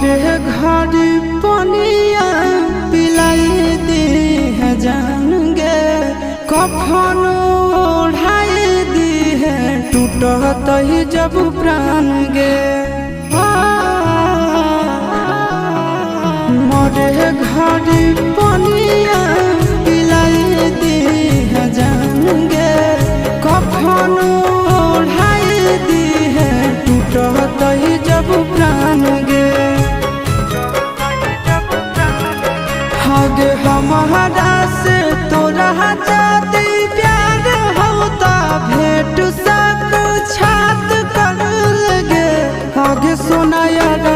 मोरे घर पनिया पिलाई दी है जान गे, कफन ओढ़ाई दी है टूटत ही जब प्राण गे। मोरे घर पनिया पिलाई दी है जान गे, कफन ओढ़ाई दी है टूटत ही जब प्राण गे। हगे हमारा से तोरा जाती प्यार होता भेंट साक छात कर लगे, हगे सोना यार